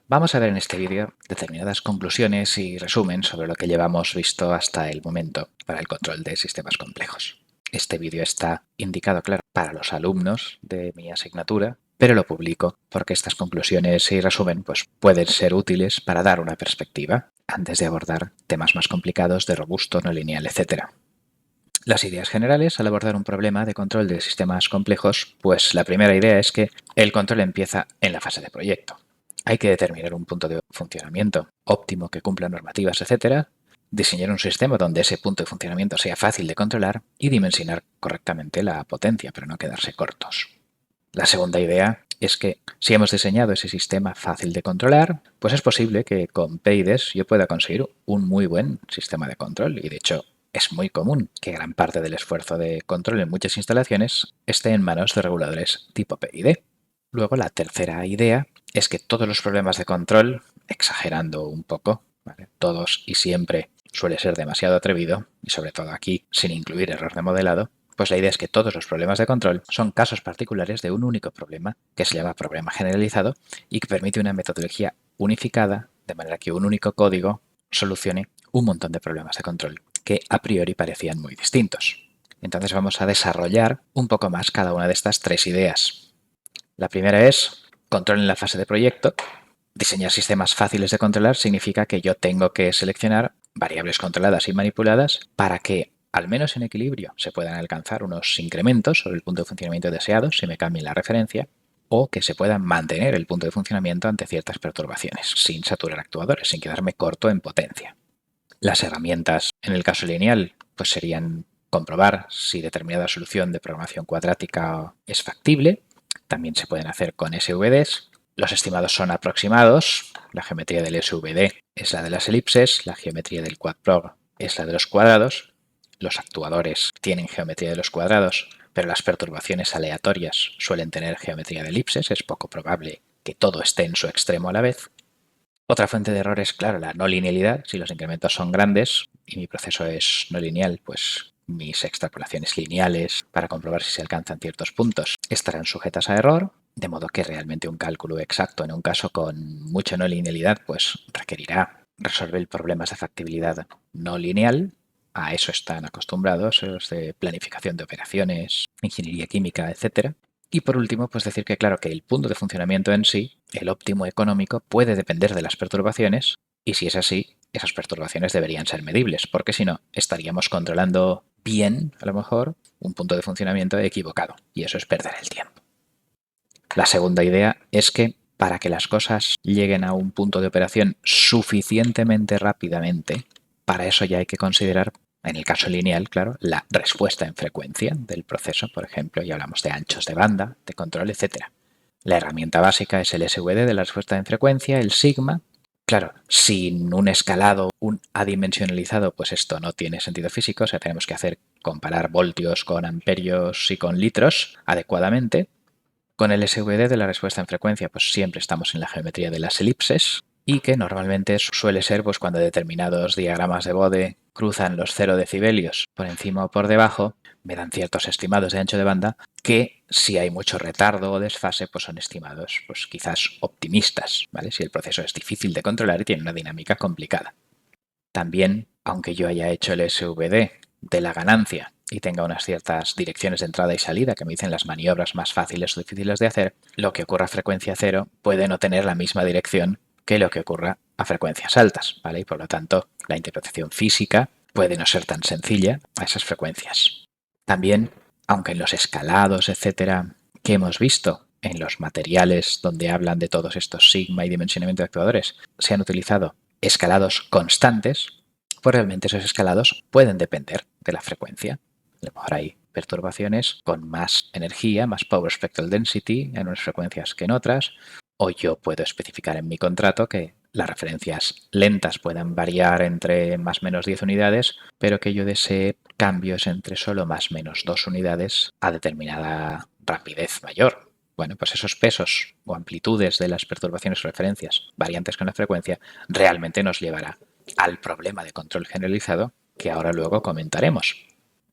Vamos a ver en este vídeo determinadas conclusiones y resumen sobre lo que llevamos visto hasta el momento para el control de sistemas complejos. Este vídeo está indicado, claro, para los alumnos de mi asignatura, pero lo publico porque estas conclusiones y resumen pueden ser útiles para dar una perspectiva antes de abordar temas más complicados de robusto, no lineal, etc. Las ideas generales al abordar un problema de control de sistemas complejos, pues la primera idea es que el control empieza en la fase de proyecto. Hay que determinar un punto de funcionamiento óptimo que cumpla normativas, etc., diseñar un sistema donde ese punto de funcionamiento sea fácil de controlar y dimensionar correctamente la potencia para no quedarse cortos. La segunda idea es que si hemos diseñado ese sistema fácil de controlar, pues es posible que con PIDs yo pueda conseguir un muy buen sistema de control y de hecho es muy común que gran parte del esfuerzo de control en muchas instalaciones esté en manos de reguladores tipo PID. Luego, la tercera idea es que todos los problemas de control, exagerando un poco, ¿vale? Todos y siempre suele ser demasiado atrevido, y sobre todo aquí sin incluir error de modelado, pues la idea es que todos los problemas de control son casos particulares de un único problema, que se llama problema generalizado, y que permite una metodología unificada, de manera que un único código solucione un montón de problemas de control que a priori parecían muy distintos. Entonces vamos a desarrollar un poco más cada una de estas tres ideas. La primera es control en la fase de proyecto. Diseñar sistemas fáciles de controlar significa que yo tengo que seleccionar variables controladas y manipuladas para que, al menos en equilibrio, se puedan alcanzar unos incrementos sobre el punto de funcionamiento deseado si me cambia la referencia, o que se pueda mantener el punto de funcionamiento ante ciertas perturbaciones, sin saturar actuadores, sin quedarme corto en potencia. Las herramientas, en el caso lineal, pues serían comprobar si determinada solución de programación cuadrática es factible. También se pueden hacer con SVDs. Los estimados son aproximados. La geometría del SVD es la de las elipses, la geometría del quadprog es la de los cuadrados. Los actuadores tienen geometría de los cuadrados, pero las perturbaciones aleatorias suelen tener geometría de elipses. Es poco probable que todo esté en su extremo a la vez. Otra fuente de error es, claro, la no linealidad. Si los incrementos son grandes y mi proceso es no lineal, pues mis extrapolaciones lineales para comprobar si se alcanzan ciertos puntos estarán sujetas a error, de modo que realmente un cálculo exacto en un caso con mucha no linealidad pues requerirá resolver problemas de factibilidad no lineal. A eso están acostumbrados los de planificación de operaciones, ingeniería química, etc. Y por último, pues decir que claro que el punto de funcionamiento en sí, el óptimo económico, puede depender de las perturbaciones y si es así, esas perturbaciones deberían ser medibles, porque si no, estaríamos controlando bien, a lo mejor, un punto de funcionamiento equivocado y eso es perder el tiempo. La segunda idea es que para que las cosas lleguen a un punto de operación suficientemente rápidamente, para eso ya hay que considerar, en el caso lineal, claro, la respuesta en frecuencia del proceso, por ejemplo, ya hablamos de anchos de banda, de control, etc. La herramienta básica es el SVD de la respuesta en frecuencia, el sigma. Claro, sin un escalado, un adimensionalizado, pues esto no tiene sentido físico, o sea, tenemos que comparar voltios con amperios y con litros adecuadamente. Con el SVD de la respuesta en frecuencia, pues siempre estamos en la geometría de las elipses y que normalmente suele ser pues cuando determinados diagramas de Bode cruzan los 0 decibelios por encima o por debajo, me dan ciertos estimados de ancho de banda que si hay mucho retardo o desfase, pues son estimados pues quizás optimistas, ¿vale? Si el proceso es difícil de controlar y tiene una dinámica complicada. También, aunque yo haya hecho el SVD de la ganancia y tenga unas ciertas direcciones de entrada y salida que me dicen las maniobras más fáciles o difíciles de hacer, lo que ocurra a frecuencia cero puede no tener la misma dirección que lo que ocurra a frecuencias altas, ¿vale? Y por lo tanto, la interpretación física puede no ser tan sencilla a esas frecuencias. También, aunque en los escalados, etcétera, que hemos visto en los materiales donde hablan de todos estos sigma y dimensionamiento de actuadores, se han utilizado escalados constantes, pues realmente esos escalados pueden depender de la frecuencia. A lo mejor hay perturbaciones con más energía, más power spectral density en unas frecuencias que en otras, o yo puedo especificar en mi contrato que las referencias lentas puedan variar entre más o menos 10 unidades, pero que yo desee cambios entre solo más o menos 2 unidades a determinada rapidez mayor. Bueno, pues esos pesos o amplitudes de las perturbaciones o referencias variantes con la frecuencia realmente nos llevará al problema de control generalizado que ahora luego comentaremos.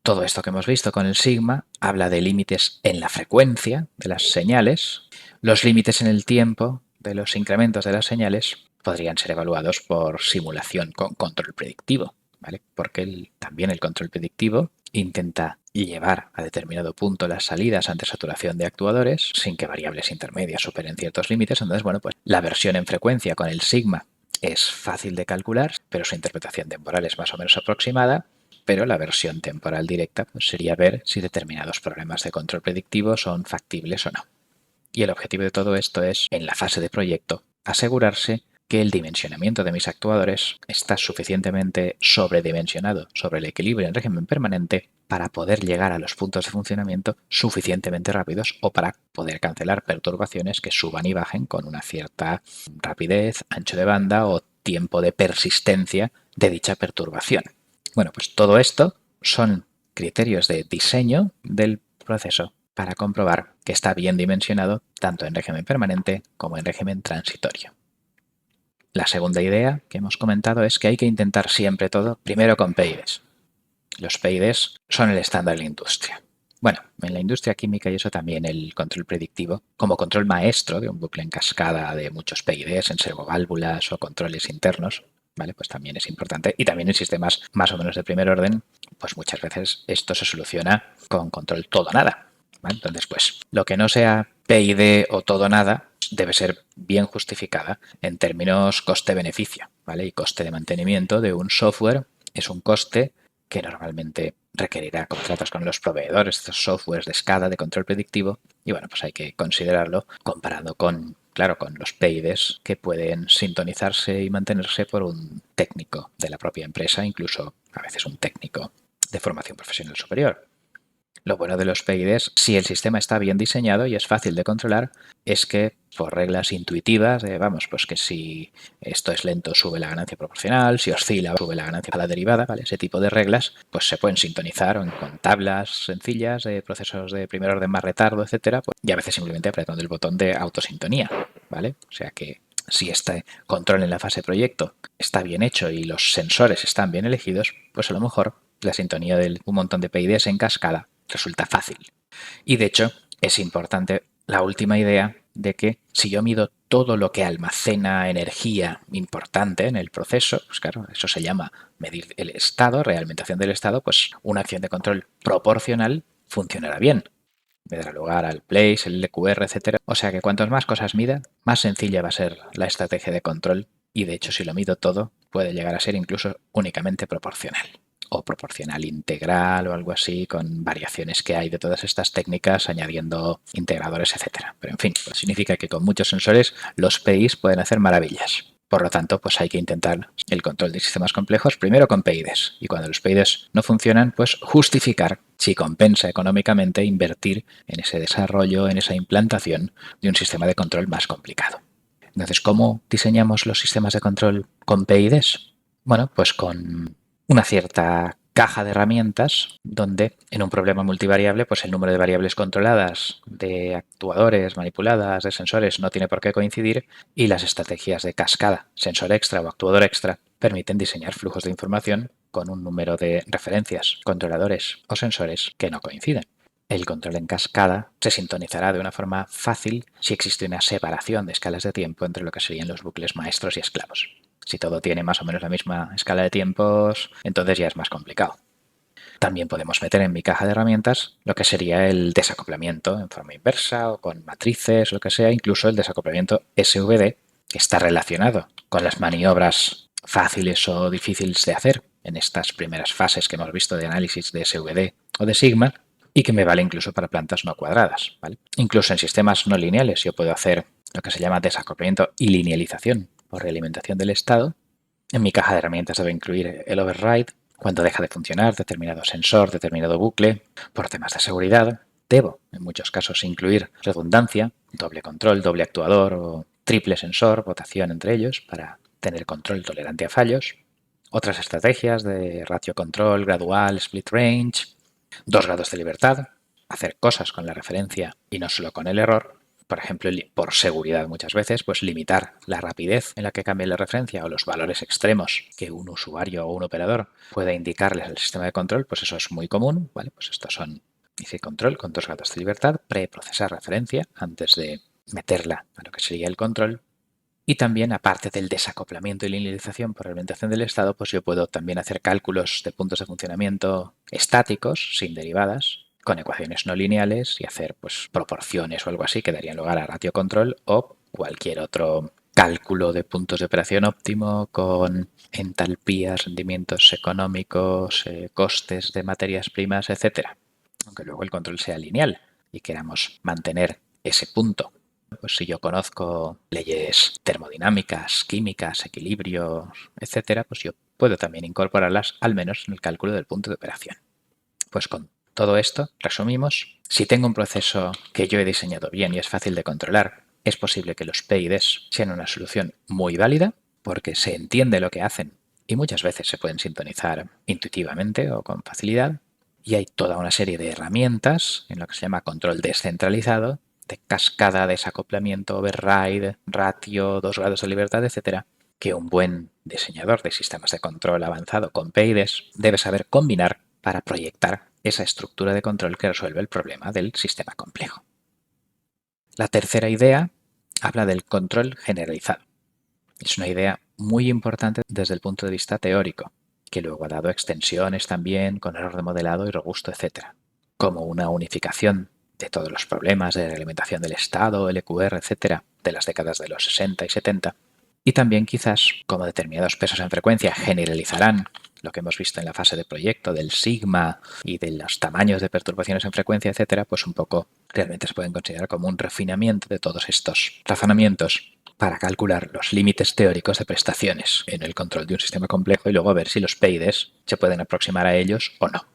Todo esto que hemos visto con el sigma habla de límites en la frecuencia de las señales. Los límites en el tiempo de los incrementos de las señales podrían ser evaluados por simulación con control predictivo, ¿vale? Porque también el control predictivo intenta llevar a determinado punto las salidas ante saturación de actuadores sin que variables intermedias superen ciertos límites. Entonces, bueno, pues la versión en frecuencia con el sigma es fácil de calcular, pero su interpretación temporal es más o menos aproximada. Pero la versión temporal directa pues, sería ver si determinados problemas de control predictivo son factibles o no. Y el objetivo de todo esto es, en la fase de proyecto, asegurarse que el dimensionamiento de mis actuadores está suficientemente sobredimensionado sobre el equilibrio en régimen permanente para poder llegar a los puntos de funcionamiento suficientemente rápidos o para poder cancelar perturbaciones que suban y bajen con una cierta rapidez, ancho de banda o tiempo de persistencia de dicha perturbación. Bueno, pues todo esto son criterios de diseño del proceso para comprobar que está bien dimensionado tanto en régimen permanente como en régimen transitorio. La segunda idea que hemos comentado es que hay que intentar siempre todo primero con PIDs. Los PIDs son el estándar de la industria. Bueno, en la industria química y eso también el control predictivo, como control maestro de un bucle en cascada de muchos PIDs en servoválvulas o controles internos, ¿vale? Pues también es importante. Y también en sistemas más o menos de primer orden, pues muchas veces esto se soluciona con control todo o nada, ¿vale? Entonces, pues lo que no sea PID o todo o nada debe ser bien justificada en términos coste-beneficio, ¿vale? Y coste de mantenimiento de un software es un coste que normalmente requerirá contratos con los proveedores, estos softwares de SCADA, de control predictivo, y bueno, pues hay que considerarlo comparado con, claro, con los PIDs que pueden sintonizarse y mantenerse por un técnico de la propia empresa, incluso a veces un técnico de formación profesional superior. Lo bueno de los PIDs, si el sistema está bien diseñado y es fácil de controlar, es que por reglas intuitivas, vamos, pues que si esto es lento sube la ganancia proporcional, si oscila sube la ganancia a la derivada, ¿vale? Ese tipo de reglas pues se pueden sintonizar con tablas sencillas de procesos de primer orden más retardo, etcétera, pues, y a veces simplemente apretando el botón de autosintonía, ¿vale? O sea que si este control en la fase proyecto está bien hecho y los sensores están bien elegidos, pues a lo mejor la sintonía de un montón de PIDs en cascada resulta fácil. Y de hecho, es importante la última idea de que si yo mido todo lo que almacena energía importante en el proceso, pues claro, eso se llama medir el estado, realimentación del estado, pues una acción de control proporcional funcionará bien. Me dará lugar al place, el LQR, etc. O sea que cuantas más cosas mida, más sencilla va a ser la estrategia de control y de hecho si lo mido todo puede llegar a ser incluso únicamente proporcional o proporcional integral o algo así con variaciones que hay de todas estas técnicas añadiendo integradores, etcétera. Pero en fin, pues significa que con muchos sensores los PIs pueden hacer maravillas. Por lo tanto, pues hay que intentar el control de sistemas complejos primero con PIDs y cuando los PIDs no funcionan, pues justificar si compensa económicamente invertir en ese desarrollo, en esa implantación de un sistema de control más complicado. Entonces, ¿cómo diseñamos los sistemas de control con PIDs? Bueno, pues con una cierta caja de herramientas donde en un problema multivariable pues el número de variables controladas, de actuadores manipuladas, de sensores no tiene por qué coincidir y las estrategias de cascada, sensor extra o actuador extra permiten diseñar flujos de información con un número de referencias, controladores o sensores que no coinciden. El control en cascada se sintonizará de una forma fácil si existe una separación de escalas de tiempo entre lo que serían los bucles maestros y esclavos. Si todo tiene más o menos la misma escala de tiempos, entonces ya es más complicado. También podemos meter en mi caja de herramientas lo que sería el desacoplamiento en forma inversa o con matrices, lo que sea, incluso el desacoplamiento SVD, que está relacionado con las maniobras fáciles o difíciles de hacer en estas primeras fases que hemos visto de análisis de SVD o de sigma y que me vale incluso para plantas no cuadradas, ¿vale? Incluso en sistemas no lineales yo puedo hacer lo que se llama desacoplamiento y linealización o realimentación del estado. En mi caja de herramientas debe incluir el override cuando deja de funcionar determinado sensor, determinado bucle. Por temas de seguridad, debo en muchos casos incluir redundancia, doble control, doble actuador o triple sensor, votación entre ellos para tener control tolerante a fallos. Otras estrategias de ratio control, gradual, split range, 2 grados de libertad, hacer cosas con la referencia y no solo con el error. Por ejemplo, por seguridad muchas veces, pues limitar la rapidez en la que cambie la referencia o los valores extremos que un usuario o un operador pueda indicarles al sistema de control, pues eso es muy común, ¿vale? Pues estos son inicio control con 2 grados de libertad, preprocesar referencia antes de meterla a lo que sería el control Y también, aparte del desacoplamiento y linealización por orientación del estado, pues yo puedo también hacer cálculos de puntos de funcionamiento estáticos, sin derivadas, con ecuaciones no lineales y hacer pues proporciones o algo así que darían lugar a ratio control o cualquier otro cálculo de puntos de operación óptimo con entalpías, rendimientos económicos, costes de materias primas, etcétera. Aunque luego el control sea lineal y queramos mantener ese punto. Pues si yo conozco leyes termodinámicas, químicas, equilibrios, etcétera, pues yo puedo también incorporarlas al menos en el cálculo del punto de operación. Pues con todo esto, resumimos, si tengo un proceso que yo he diseñado bien y es fácil de controlar, es posible que los PIDs sean una solución muy válida porque se entiende lo que hacen y muchas veces se pueden sintonizar intuitivamente o con facilidad. Y hay toda una serie de herramientas en lo que se llama control descentralizado, de cascada, desacoplamiento, override, ratio, 2 grados de libertad, etcétera, que un buen diseñador de sistemas de control avanzado con PIDs debe saber combinar para proyectar esa estructura de control que resuelve el problema del sistema complejo. La tercera idea habla del control generalizado. Es una idea muy importante desde el punto de vista teórico, que luego ha dado extensiones también con error de modelado y robusto, etcétera, como una unificación de todos los problemas de reglamentación del Estado, LQR, etcétera, de las décadas de los 60 y 70. Y también quizás, como determinados pesos en frecuencia generalizarán lo que hemos visto en la fase de proyecto del sigma y de los tamaños de perturbaciones en frecuencia, etcétera, pues un poco realmente se pueden considerar como un refinamiento de todos estos razonamientos para calcular los límites teóricos de prestaciones en el control de un sistema complejo y luego ver si los PIDs se pueden aproximar a ellos o no.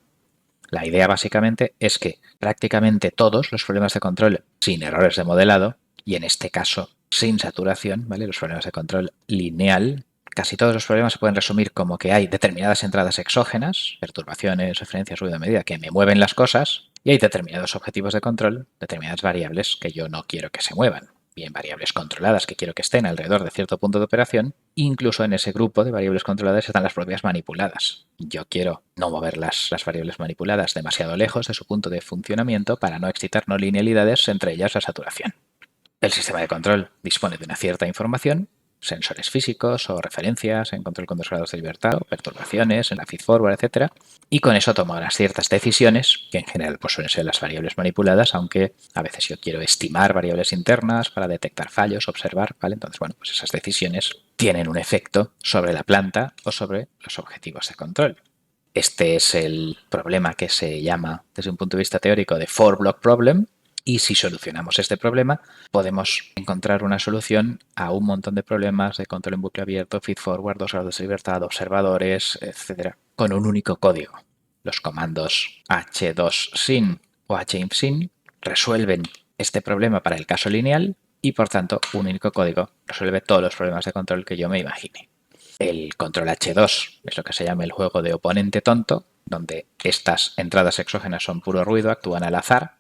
La idea básicamente es que prácticamente todos los problemas de control sin errores de modelado, y en este caso sin saturación, ¿vale? Los problemas de control lineal, casi todos los problemas se pueden resumir como que hay determinadas entradas exógenas, perturbaciones, referencias, ruido, medida, que me mueven las cosas, y hay determinados objetivos de control, determinadas variables que yo no quiero que se muevan. Bien, variables controladas que quiero que estén alrededor de cierto punto de operación, incluso en ese grupo de variables controladas están las propias manipuladas. Yo quiero no mover las variables manipuladas demasiado lejos de su punto de funcionamiento para no excitar no linealidades, entre ellas la saturación. El sistema de control dispone de una cierta información, sensores físicos o referencias en control con 2 grados de libertad o perturbaciones en la feedforward, etcétera, y con eso tomo unas ciertas decisiones, que en general pues suelen ser las variables manipuladas, aunque a veces yo quiero estimar variables internas para detectar fallos, observar, ¿vale? Entonces, bueno, pues esas decisiones tienen un efecto sobre la planta o sobre los objetivos de control. Este es el problema que se llama, desde un punto de vista teórico, de four-block problem, y si solucionamos este problema, podemos encontrar una solución a un montón de problemas de control en bucle abierto, feed-forward, 2 grados de libertad, observadores, etcétera, con un único código. Los comandos h2sin o hinfsin resuelven este problema para el caso lineal y, por tanto, un único código resuelve todos los problemas de control que yo me imagine. El control H2 es lo que se llama el juego de oponente tonto, donde estas entradas exógenas son puro ruido, actúan al azar,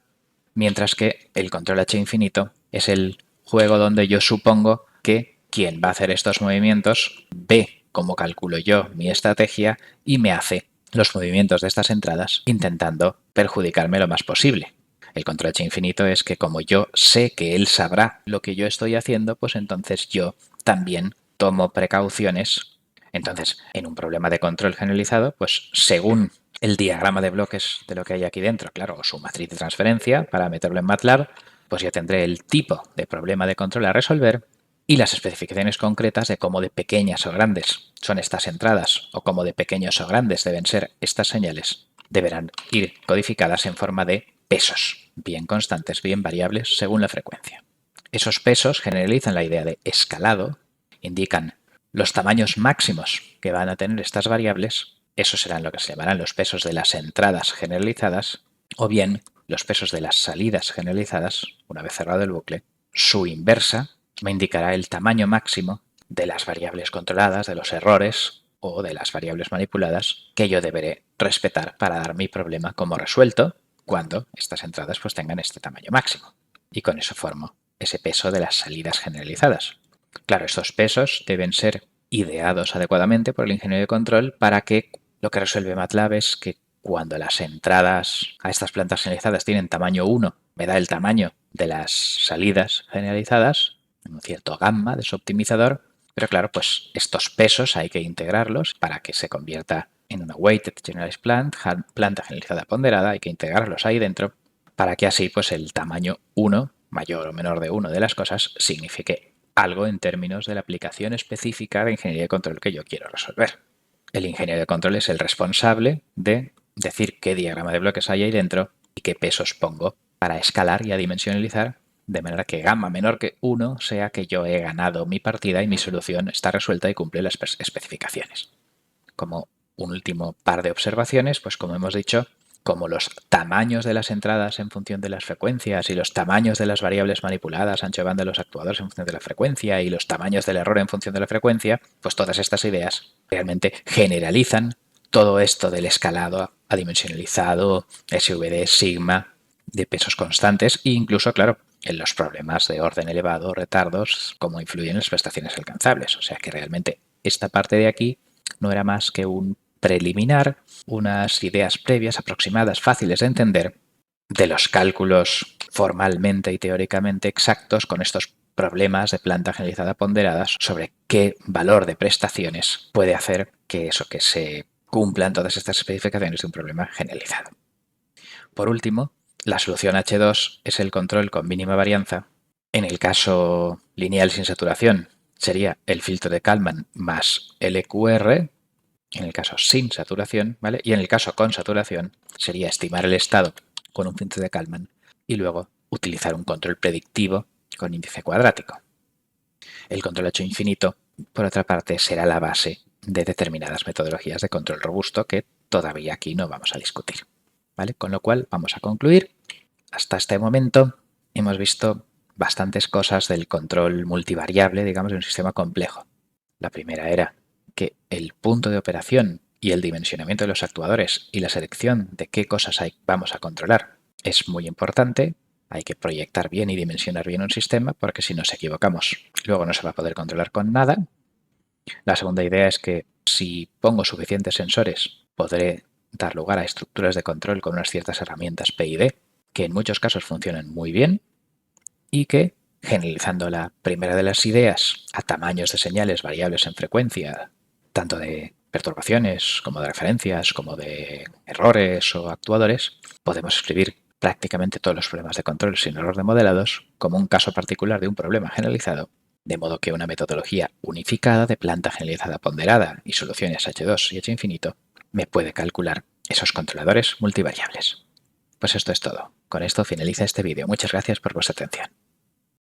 mientras que el control H infinito es el juego donde yo supongo que quien va a hacer estos movimientos ve cómo calculo yo mi estrategia y me hace los movimientos de estas entradas intentando perjudicarme lo más posible. El control H infinito es que como yo sé que él sabrá lo que yo estoy haciendo, pues entonces yo también tomo precauciones. Entonces, en un problema de control generalizado, pues según el diagrama de bloques de lo que hay aquí dentro, claro, o su matriz de transferencia para meterlo en MATLAB, pues yo tendré el tipo de problema de control a resolver y las especificaciones concretas de cómo de pequeñas o grandes son estas entradas o cómo de pequeños o grandes deben ser estas señales. Deberán ir codificadas en forma de pesos, bien constantes, bien variables según la frecuencia. Esos pesos generalizan la idea de escalado, indican los tamaños máximos que van a tener estas variables, esos serán lo que se llamarán los pesos de las entradas generalizadas, o bien los pesos de las salidas generalizadas, una vez cerrado el bucle. Su inversa me indicará el tamaño máximo de las variables controladas, de los errores o de las variables manipuladas que yo deberé respetar para dar mi problema como resuelto cuando estas entradas pues tengan este tamaño máximo. Y con eso formo ese peso de las salidas generalizadas. Claro, estos pesos deben ser ideados adecuadamente por el ingeniero de control para que lo que resuelve MATLAB es que cuando las entradas a estas plantas generalizadas tienen tamaño 1, me da el tamaño de las salidas generalizadas, un cierto gamma de su optimizador, pero claro, pues estos pesos hay que integrarlos para que se convierta en una weighted generalized planta generalizada ponderada, hay que integrarlos ahí dentro para que así pues el tamaño 1, mayor o menor de 1 de las cosas, signifique algo en términos de la aplicación específica de ingeniería de control que yo quiero resolver. El ingeniero de control es el responsable de decir qué diagrama de bloques hay ahí dentro y qué pesos pongo para escalar y adimensionalizar de manera que gamma menor que 1 sea que yo he ganado mi partida y mi solución está resuelta y cumple las especificaciones. Como un último par de observaciones, pues como hemos dicho, como los tamaños de las entradas en función de las frecuencias y los tamaños de las variables manipuladas, ancho de banda de los actuadores en función de la frecuencia y los tamaños del error en función de la frecuencia, pues todas estas ideas realmente generalizan todo esto del escalado adimensionalizado, SVD, sigma, de pesos constantes e incluso, claro, en los problemas de orden elevado, retardos, cómo influyen las prestaciones alcanzables. O sea que realmente esta parte de aquí no era más que un preliminar, unas ideas previas, aproximadas, fáciles de entender, de los cálculos formalmente y teóricamente exactos con estos problemas de planta generalizada ponderadas sobre qué valor de prestaciones puede hacer que eso, que se cumplan todas estas especificaciones de un problema generalizado. Por último, la solución H2 es el control con mínima varianza. En el caso lineal sin saturación sería el filtro de Kalman más LQR, en el caso sin saturación, ¿vale? Y en el caso con saturación sería estimar el estado con un filtro de Kalman y luego utilizar un control predictivo con índice cuadrático. El control H infinito, por otra parte, será la base de determinadas metodologías de control robusto que todavía aquí no vamos a discutir, ¿vale? Con lo cual vamos a concluir. Hasta este momento hemos visto bastantes cosas del control multivariable, digamos, de un sistema complejo. La primera era que el punto de operación y el dimensionamiento de los actuadores y la selección de qué cosas vamos a controlar es muy importante. Hay que proyectar bien y dimensionar bien un sistema porque si nos equivocamos luego no se va a poder controlar con nada. La segunda idea es que si pongo suficientes sensores podré dar lugar a estructuras de control con unas ciertas herramientas PID que en muchos casos funcionan muy bien y que, generalizando la primera de las ideas a tamaños de señales variables en frecuencia, tanto de perturbaciones como de referencias, como de errores o actuadores, podemos escribir prácticamente todos los problemas de control sin error de modelados como un caso particular de un problema generalizado, de modo que una metodología unificada de planta generalizada ponderada y soluciones H2 y H infinito me puede calcular esos controladores multivariables. Pues esto es todo. Con esto finaliza este vídeo. Muchas gracias por vuestra atención.